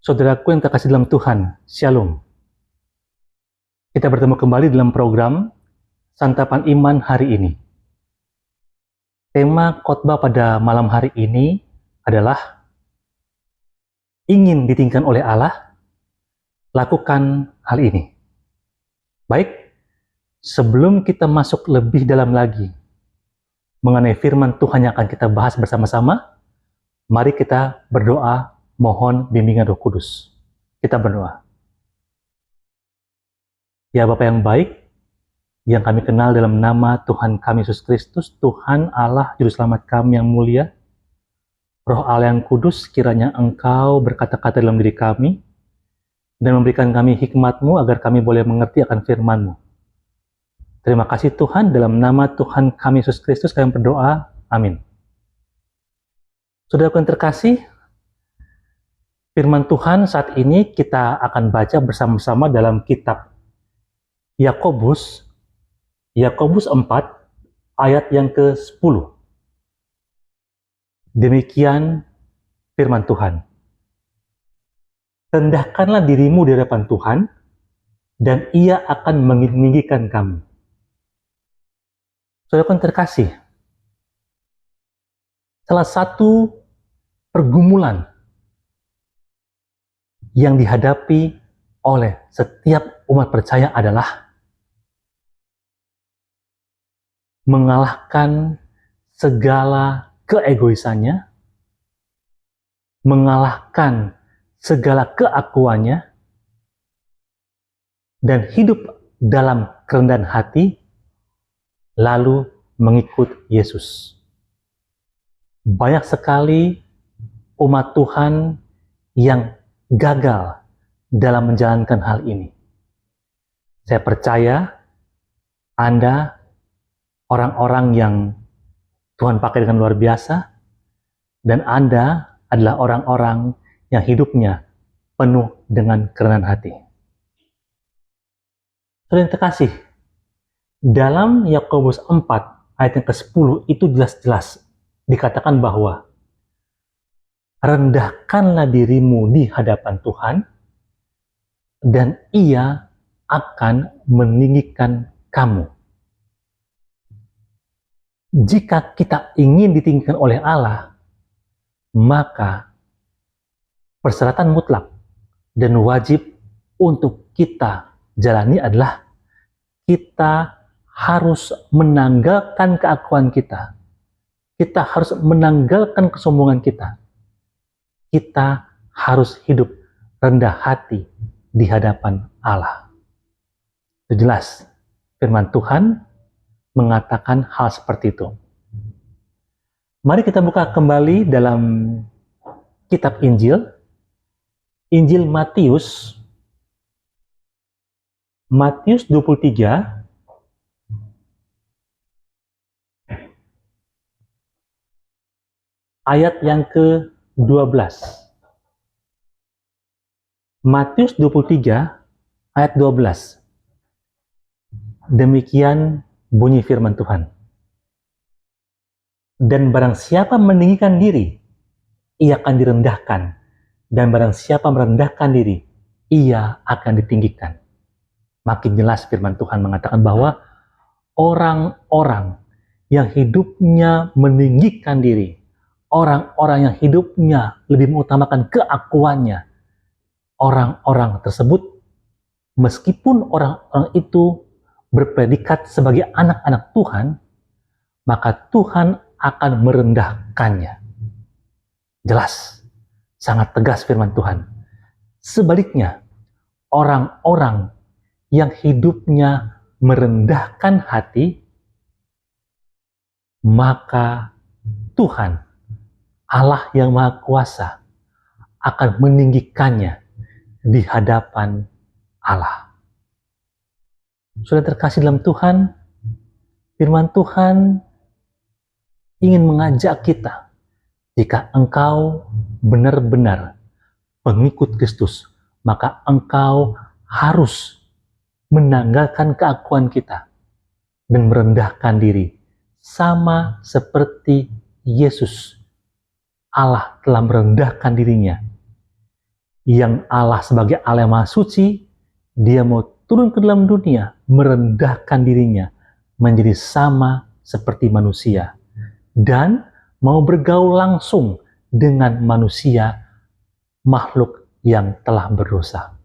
Saudaraku yang terkasih dalam Tuhan, Shalom. Kita bertemu kembali dalam program Santapan Iman hari ini. Tema khotbah pada malam hari ini adalah ingin ditinggikan oleh Allah, lakukan hal ini. Baik, sebelum kita masuk lebih dalam lagi mengenai firman Tuhan yang akan kita bahas bersama-sama, mari kita berdoa mohon bimbingan Roh Kudus. Kita berdoa. Ya Bapa yang baik, yang kami kenal dalam nama Tuhan kami Yesus Kristus, Tuhan Allah Juru Selamat kami yang mulia, Roh Allah yang kudus, kiranya Engkau berkata-kata dalam diri kami, dan memberikan kami hikmat-Mu agar kami boleh mengerti akan firman-Mu. Terima kasih Tuhan, dalam nama Tuhan kami Yesus Kristus kami berdoa, amin. Saudaraku yang terkasih, firman Tuhan saat ini kita akan baca bersama-sama dalam kitab Yakobus 4 ayat yang ke-10. Demikian firman Tuhan. Rendahkanlah dirimu di hadapan Tuhan, dan Ia akan meninggikan kamu. Saudara yang terkasih, salah satu pergumulan yang dihadapi oleh setiap umat percaya adalah mengalahkan segala keegoisannya, mengalahkan segala keakuannya, dan hidup dalam kerendahan hati, lalu mengikut Yesus. Banyak sekali umat Tuhan yang gagal dalam menjalankan hal ini. Saya percaya Anda orang-orang yang Tuhan pakai dengan luar biasa, dan Anda adalah orang-orang yang hidupnya penuh dengan kerendahan hati. Saudara yang terkasih, dalam Yakobus 4 ayat yang ke-10 itu jelas-jelas dikatakan bahwa rendahkanlah dirimu di hadapan Tuhan, dan Ia akan meninggikan kamu. Jika kita ingin ditinggikan oleh Allah, maka persyaratan mutlak dan wajib untuk kita jalani adalah kita harus menanggalkan keakuan kita. Kita harus menanggalkan kesombongan kita. Kita harus hidup rendah hati di hadapan Allah. Itu jelas, firman Tuhan mengatakan hal seperti itu. Mari kita buka kembali dalam kitab Injil Matius 23 ayat yang ke-12. Matius 23 ayat 12. Demikian bunyi firman Tuhan. Dan barang siapa meninggikan diri, ia akan direndahkan. Dan barang siapa merendahkan diri, ia akan ditinggikan. Makin jelas firman Tuhan mengatakan bahwa orang-orang yang hidupnya meninggikan diri, orang-orang yang hidupnya lebih mengutamakan keakuannya, orang-orang tersebut, meskipun orang-orang itu berpredikat sebagai anak-anak Tuhan, maka Tuhan akan merendahkannya. Jelas, sangat tegas firman Tuhan. Sebaliknya, orang-orang yang hidupnya merendahkan hati, maka Tuhan, Allah yang Maha Kuasa, akan meninggikannya di hadapan Allah. Sudah terkasih dalam Tuhan, firman Tuhan ingin mengajak kita, jika engkau benar-benar pengikut Kristus, maka engkau harus menanggalkan keakuan kita dan merendahkan diri, sama seperti Yesus. Allah telah merendahkan dirinya yang Allah sebagai Allah yang Maha Suci, dia mau turun ke dalam dunia, merendahkan dirinya menjadi sama seperti manusia, dan mau bergaul langsung dengan manusia, makhluk yang telah berdosa.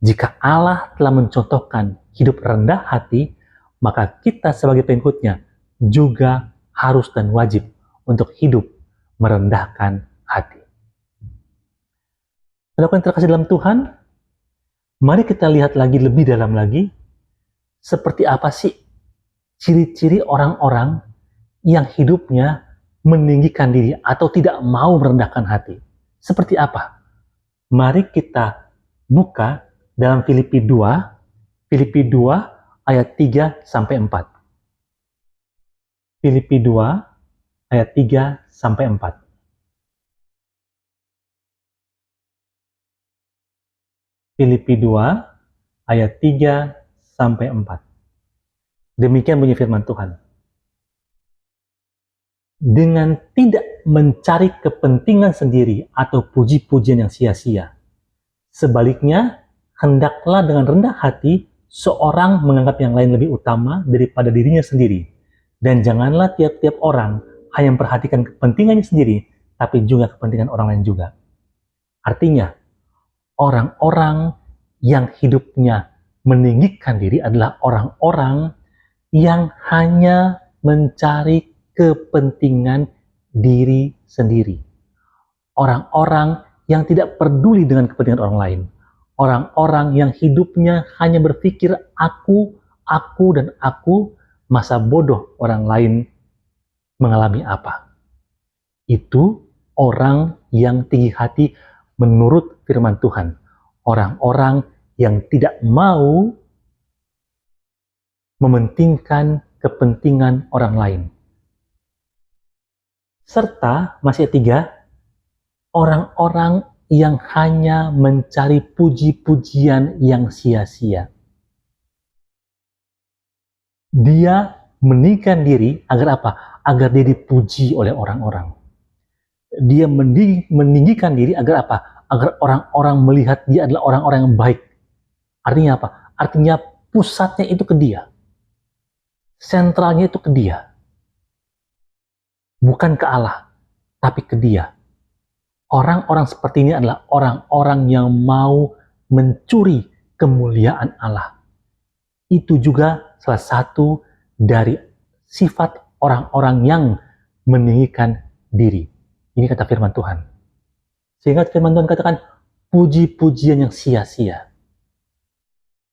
Jika Allah telah mencontohkan hidup rendah hati, maka kita sebagai pengikutnya juga harus dan wajib untuk hidup merendahkan hati. Saudara yang terkasih dalam Tuhan, mari kita lihat lagi lebih dalam lagi, seperti apa sih ciri-ciri orang-orang yang hidupnya meninggikan diri atau tidak mau merendahkan hati. Seperti apa? Mari kita buka dalam Filipi 2 ayat 3 sampai 4. Filipi 2 ayat 3 sampai 4. Filipi 2 ayat 3 sampai 4. Demikian bunyi firman Tuhan. Dengan tidak mencari kepentingan sendiri atau puji-pujian yang sia-sia. Sebaliknya, hendaklah dengan rendah hati seorang menganggap yang lain lebih utama daripada dirinya sendiri. Dan janganlah tiap-tiap orang hanya memperhatikan kepentingannya sendiri, tapi juga kepentingan orang lain juga. Artinya, orang-orang yang hidupnya meninggikan diri adalah orang-orang yang hanya mencari kepentingan diri sendiri. Orang-orang yang tidak peduli dengan kepentingan orang lain. Orang-orang yang hidupnya hanya berpikir aku, dan aku, masa bodoh orang lain mengalami apa. Itu orang yang tinggi hati menurut firman Tuhan. Orang-orang yang tidak mau mementingkan kepentingan orang lain. Serta, masih tiga, orang-orang yang hanya mencari puji-pujian yang sia-sia. Dia meninggikan diri agar apa? Agar dia dipuji oleh orang-orang. Dia meninggikan diri agar apa? Agar orang-orang melihat dia adalah orang-orang yang baik. Artinya apa? Artinya pusatnya itu ke dia. Sentralnya itu ke dia. Bukan ke Allah, tapi ke dia. Orang-orang seperti ini adalah orang-orang yang mau mencuri kemuliaan Allah. Itu juga salah satu dari sifat orang-orang yang meninggikan diri. Ini kata firman Tuhan. Sehingga firman Tuhan katakan, puji-pujian yang sia-sia.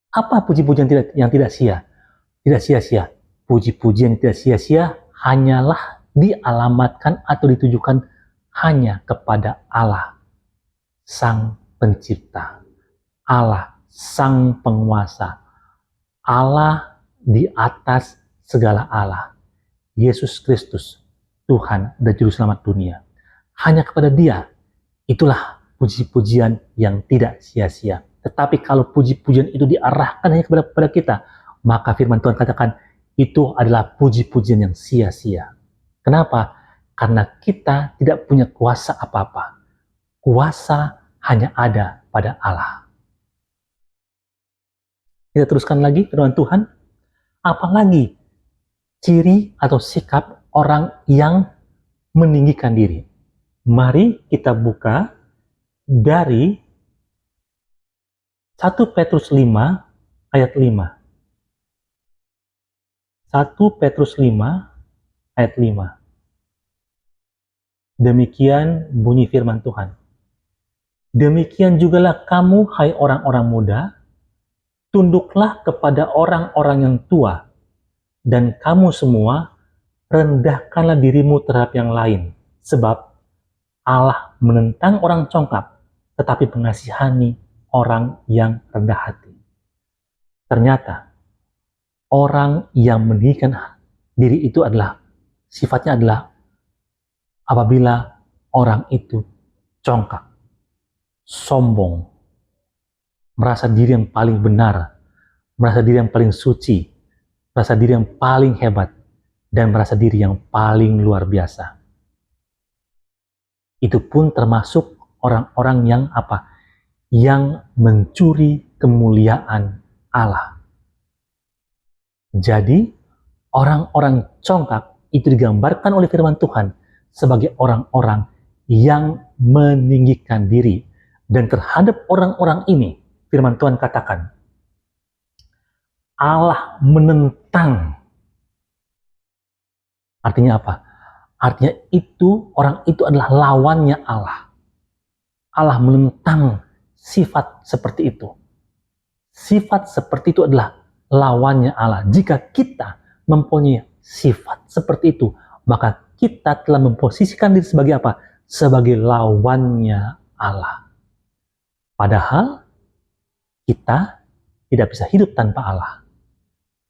Apa puji-pujian yang tidak sia? Tidak sia-sia. Puji-pujian yang tidak sia-sia hanyalah dialamatkan atau ditujukan hanya kepada Allah, Sang Pencipta, Allah, Sang Penguasa, Allah di atas segala Allah, Yesus Kristus, Tuhan dan Juru Selamat dunia. Hanya kepada Dia, itulah puji-pujian yang tidak sia-sia. Tetapi kalau puji-pujian itu diarahkan hanya kepada kita, maka firman Tuhan katakan, itu adalah puji-pujian yang sia-sia. Kenapa? Karena kita tidak punya kuasa apa-apa. Kuasa hanya ada pada Allah. Kita teruskan lagi firman Tuhan. Apalagi ciri atau sikap orang yang meninggikan diri. Mari kita buka dari 1 Petrus 5 ayat 5. 1 Petrus 5 ayat 5. Demikian bunyi firman Tuhan. Demikian jugalah kamu, hai orang-orang muda, tunduklah kepada orang-orang yang tua, dan kamu semua rendahkanlah dirimu terhadap yang lain, sebab Allah menentang orang congkak, tetapi mengasihani orang yang rendah hati. Ternyata, orang yang meninggikan diri itu adalah, sifatnya adalah apabila orang itu congkak, sombong, merasa diri yang paling benar, merasa diri yang paling suci, merasa diri yang paling hebat, dan merasa diri yang paling luar biasa. Itu pun termasuk orang-orang yang apa? Yang mencuri kemuliaan Allah. Jadi, orang-orang congkak itu digambarkan oleh firman Tuhan sebagai orang-orang yang meninggikan diri. Dan terhadap orang-orang ini, firman Tuhan katakan, Allah menentang. Artinya apa? Artinya orang itu adalah lawannya Allah. Allah menentang sifat seperti itu. Sifat seperti itu adalah lawannya Allah. Jika kita mempunyai sifat seperti itu, maka kita telah memposisikan diri sebagai apa? Sebagai lawannya Allah. Padahal kita tidak bisa hidup tanpa Allah.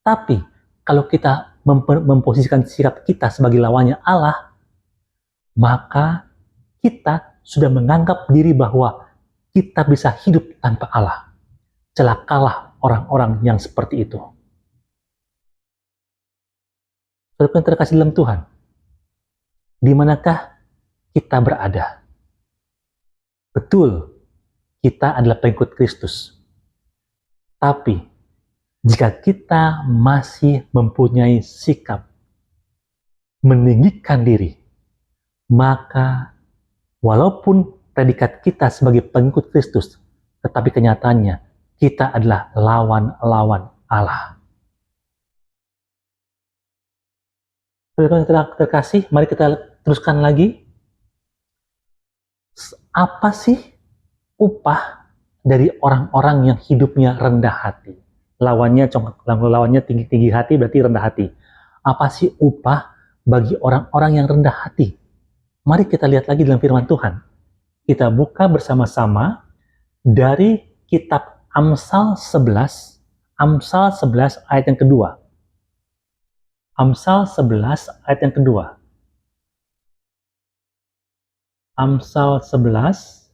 Tapi kalau kita memposisikan sikap kita sebagai lawannya Allah, maka kita sudah menganggap diri bahwa kita bisa hidup tanpa Allah. Celakalah orang-orang yang seperti itu. Saudara yang terkasih dalam Tuhan, di manakah kita berada? Betul, kita adalah pengikut Kristus. Tapi, jika kita masih mempunyai sikap meninggikan diri, maka walaupun predikat kita sebagai pengikut Kristus, tetapi kenyataannya kita adalah lawan-lawan Allah. Saudara terkasih, mari kita teruskan lagi. Apa sih upah dari orang-orang yang hidupnya rendah hati? Lawannya tinggi hati berarti rendah hati. Apa sih upah bagi orang-orang yang rendah hati? Mari kita lihat lagi dalam firman Tuhan. Kita buka bersama-sama dari kitab Amsal 11 ayat yang kedua. Amsal 11 ayat yang kedua. Amsal 11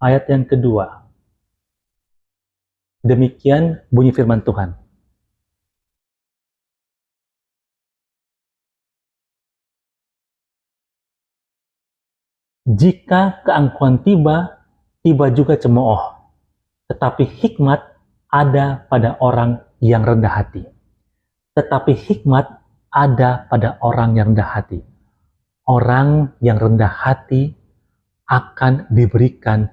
ayat yang kedua. Demikian bunyi firman Tuhan. Jika keangkuhan tiba, tiba juga cemooh. Tetapi hikmat ada pada orang yang rendah hati. Tetapi hikmat ada pada orang yang rendah hati. Orang yang rendah hati akan diberikan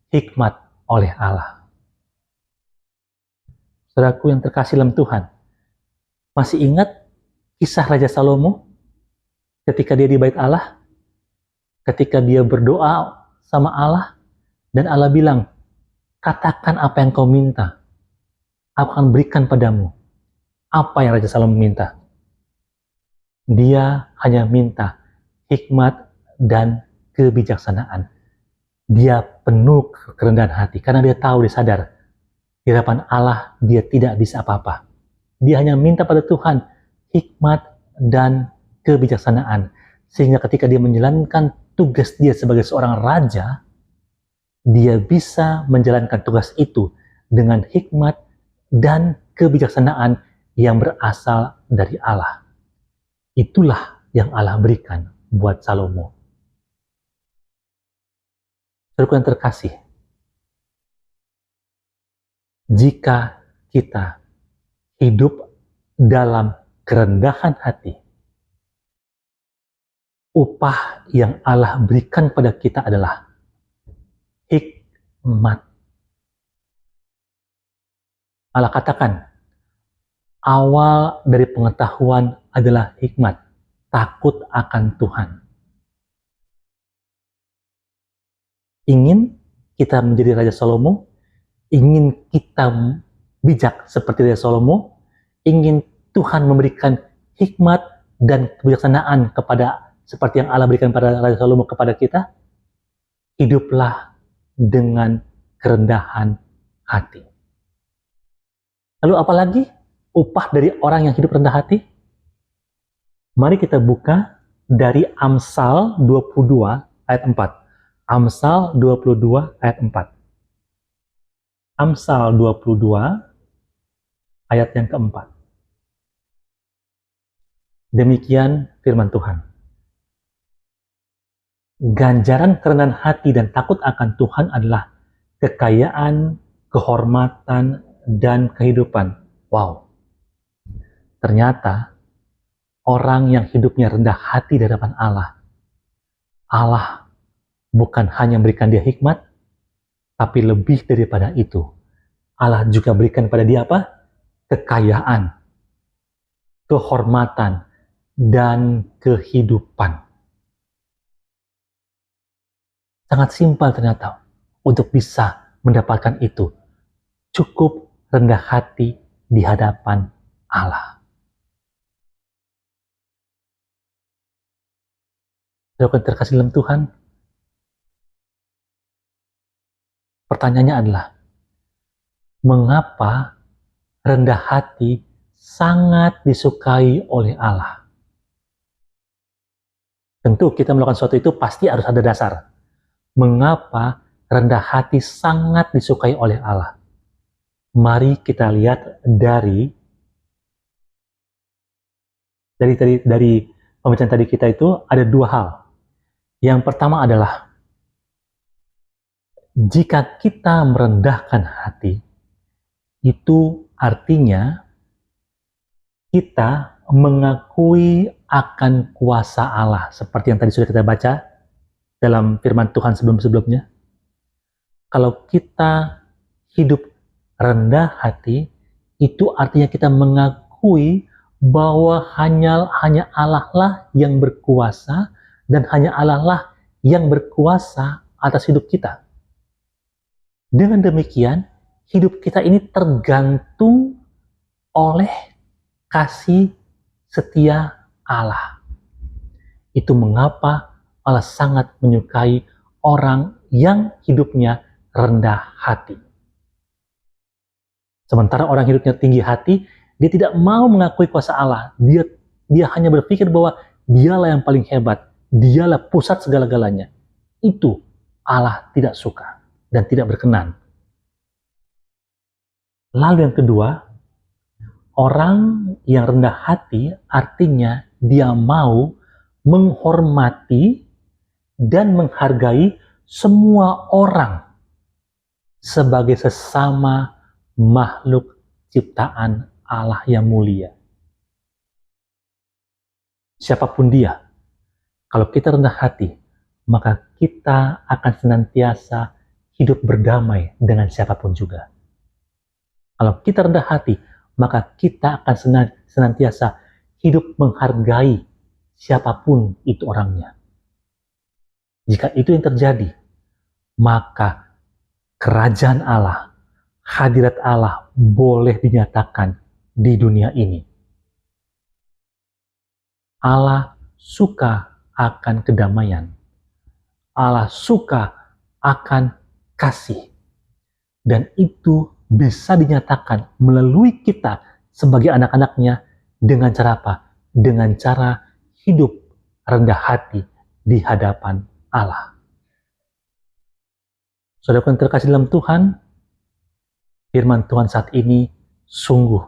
hikmat oleh Allah. Saudaraku yang terkasih dalam Tuhan, masih ingat kisah Raja Salomo ketika dia di bait Allah? Ketika dia berdoa sama Allah, dan Allah bilang, katakan apa yang kau minta, aku akan berikan padamu. Apa yang Raja Salomo minta? Dia hanya minta hikmat dan kebijaksanaan. Dia penuh kerendahan hati, karena dia tahu, dia sadar, di hadapan Allah dia tidak bisa apa-apa. Dia hanya minta pada Tuhan hikmat dan kebijaksanaan. Sehingga ketika dia menjalankan tugas dia sebagai seorang raja, dia bisa menjalankan tugas itu dengan hikmat dan kebijaksanaan yang berasal dari Allah. Itulah yang Allah berikan buat Salomo. Saudaraku yang terkasih, jika kita hidup dalam kerendahan hati, upah yang Allah berikan pada kita adalah hikmat. Allah katakan, awal dari pengetahuan adalah hikmat, takut akan Tuhan. Ingin kita menjadi Raja Salomo? Ingin kita bijak seperti Raja Salomo? Ingin Tuhan memberikan hikmat dan kebijaksanaan kepada seperti yang Allah berikan pada Raja Salomo kepada kita? Hiduplah dengan kerendahan hati. Lalu apalagi upah dari orang yang hidup rendah hati? Mari kita buka dari Amsal 22 ayat 4. Amsal 22 ayat 4. Amsal 22 ayat yang keempat. Demikian firman Tuhan. ganjaran kerendahan hati dan takut akan Tuhan adalah kekayaan, kehormatan, dan kehidupan. Wow, ternyata orang yang hidupnya rendah hati di hadapan Allah, Allah bukan hanya memberikan dia hikmat, tapi lebih daripada itu, Allah juga berikan pada dia apa? Kekayaan, kehormatan, dan kehidupan. Sangat simpel ternyata untuk bisa mendapatkan itu. Cukup rendah hati di hadapan Allah. Saudara terkasih dalam Tuhan, pertanyaannya adalah, mengapa rendah hati sangat disukai oleh Allah? Tentu kita melakukan sesuatu itu pasti harus ada dasar. Mengapa rendah hati sangat disukai oleh Allah? Mari kita lihat dari pembacaan tadi kita itu ada dua hal. Yang pertama adalah, jika kita merendahkan hati, itu artinya kita mengakui akan kuasa Allah, seperti yang tadi sudah kita baca dalam firman Tuhan sebelum-sebelumnya. Kalau kita hidup rendah hati, itu artinya kita mengakui bahwa hanya Allah lah yang berkuasa, dan hanya Allah lah yang berkuasa atas hidup kita. Dengan demikian, hidup kita ini tergantung oleh kasih setia Allah. Itu mengapa Allah sangat menyukai orang yang hidupnya rendah hati. Sementara orang hidupnya tinggi hati, dia tidak mau mengakui kuasa Allah. Dia hanya berpikir bahwa dialah yang paling hebat, dialah pusat segala-galanya. Itu Allah tidak suka dan tidak berkenan. Lalu yang kedua, orang yang rendah hati artinya dia mau menghormati dan menghargai semua orang sebagai sesama makhluk ciptaan Allah yang mulia. Siapapun dia, kalau kita rendah hati, maka kita akan senantiasa hidup berdamai dengan siapapun juga. Kalau kita rendah hati, maka kita akan senantiasa hidup menghargai siapapun itu orangnya. Jika itu yang terjadi, maka kerajaan Allah, hadirat Allah boleh dinyatakan di dunia ini. Allah suka akan kedamaian. Allah suka akan kasih. Dan itu bisa dinyatakan melalui kita sebagai anak-anaknya dengan cara apa? Dengan cara hidup rendah hati di hadapan Allah. Saudara yang terkasih dalam Tuhan, firman Tuhan saat ini sungguh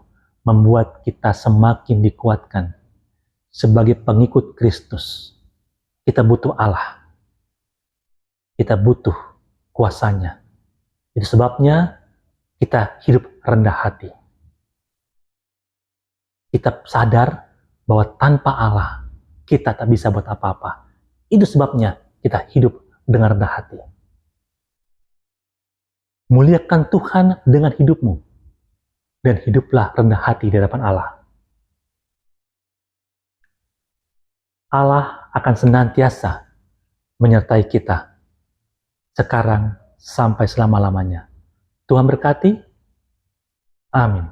membuat kita semakin dikuatkan. Sebagai pengikut Kristus, kita butuh Allah. Kita butuh kuasanya. Itu sebabnya kita hidup rendah hati. Kita sadar bahwa tanpa Allah, kita tak bisa buat apa-apa. Itu sebabnya kita hidup dengan rendah hati. Muliakan Tuhan dengan hidupmu, dan hiduplah rendah hati di hadapan Allah. Allah akan senantiasa menyertai kita sekarang sampai selama-lamanya. Tuhan berkati. Amin.